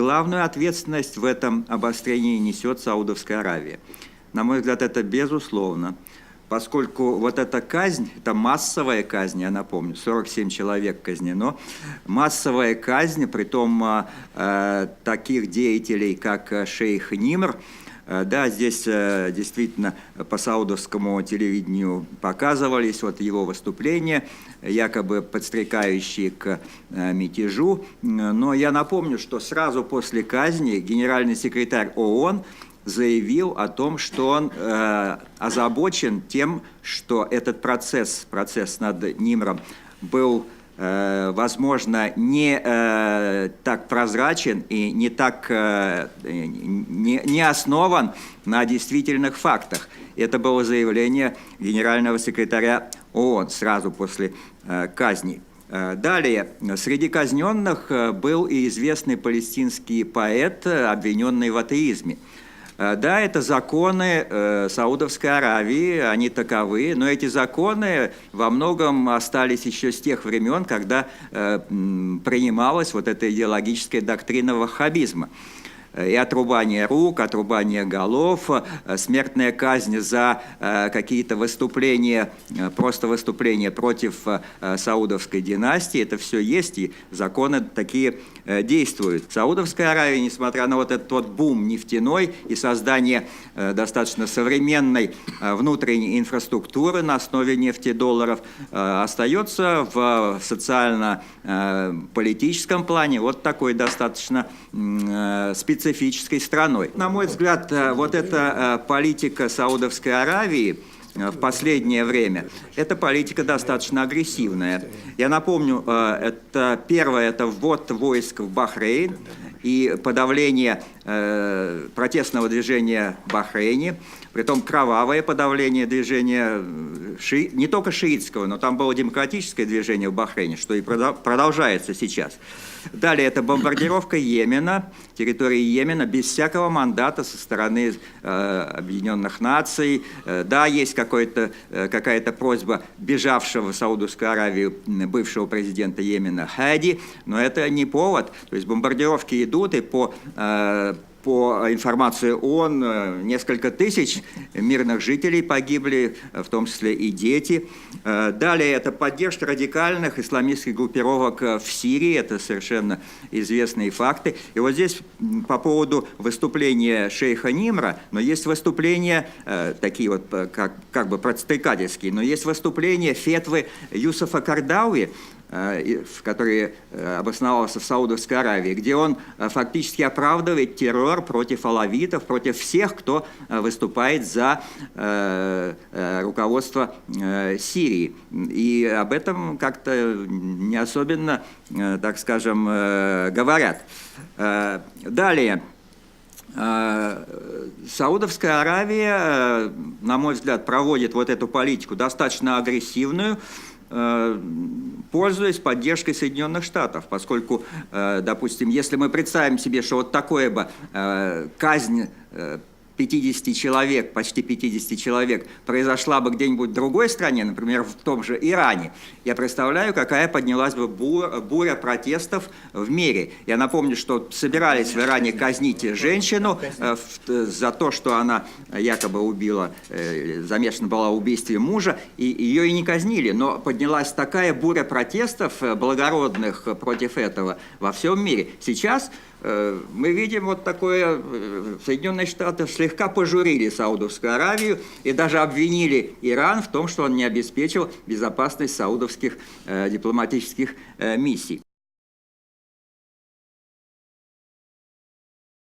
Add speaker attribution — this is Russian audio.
Speaker 1: главную ответственность в этом обострении несет Саудовская Аравия. На мой взгляд, это безусловно. Поскольку вот эта казнь, это массовая казнь, я напомню, 47 человек казнено, массовая казнь, притом таких деятелей, как шейх Нимр. Да, здесь действительно по саудовскому телевидению показывались вот его выступления, якобы подстрекающие к мятежу. Но я напомню, что сразу после казни генеральный секретарь ООН заявил о том, что он озабочен тем, что этот процесс над Нимром был, возможно, не так прозрачен и не так не основан на действительных фактах. Это было заявление генерального секретаря ООН сразу после казни. Далее, среди казненных был и известный палестинский поэт, обвиненный в атеизме. Да, это законы Саудовской Аравии, они таковы, но эти законы во многом остались еще с тех времен, когда принималась вот эта идеологическая доктрина ваххабизма. И отрубание рук, отрубание голов, смертная казнь за какие-то выступления, просто выступления против саудовской династии, это все есть, и законы такие действуют. Саудовская Аравия, несмотря на вот этот вот бум нефтяной и создание достаточно современной внутренней инфраструктуры на основе нефтедолларов, остается в социально-политическом плане вот такой достаточно специфической страной. На мой взгляд, вот эта политика Саудовской Аравии в последнее время, эта политика достаточно агрессивная. Я напомню, это первое, это ввод войск в Бахрейн и подавление протестного движения в Бахрейне, притом кровавое подавление движения не только шиитского, но там было демократическое движение в Бахрейне, что и продолжается сейчас. Далее это бомбардировка Йемена, территории Йемена, без всякого мандата со стороны Объединенных Наций. Да, есть какая-то просьба бежавшего в Саудовскую Аравию бывшего президента Йемена Хади, но это не повод. То есть бомбардировки идут, и по информации ООН, несколько тысяч мирных жителей погибли, в том числе и дети. Далее это поддержка радикальных исламистских группировок в Сирии, это совершенно известные факты. И вот здесь по поводу выступления шейха Нимра, но есть выступления, такие вот как бы подстрекательские, но есть выступления фетвы Юсуфа Кардауи, который обосновался в Саудовской Аравии, где он фактически оправдывает террор против алавитов, против всех, кто выступает за руководство Сирии. И об этом как-то не особенно, так скажем, говорят. Далее. Саудовская Аравия, на мой взгляд, проводит вот эту политику достаточно агрессивную, пользуясь поддержкой Соединенных Штатов, поскольку, допустим, если мы представим себе, что вот такое бы казнь 50 человек, почти 50 человек, произошла бы где-нибудь в другой стране, например, в том же Иране, я представляю, какая поднялась бы буря протестов в мире. Я напомню, что собирались в Иране казнить женщину за то, что она якобы убила, замешана была в убийстве мужа, и ее и не казнили, но поднялась такая буря протестов благородных против этого во всем мире. Сейчас мы видим вот такое, Соединенные Штаты слегка пожурили Саудовскую Аравию и даже обвинили Иран в том, что он не обеспечил безопасность саудовских дипломатических миссий.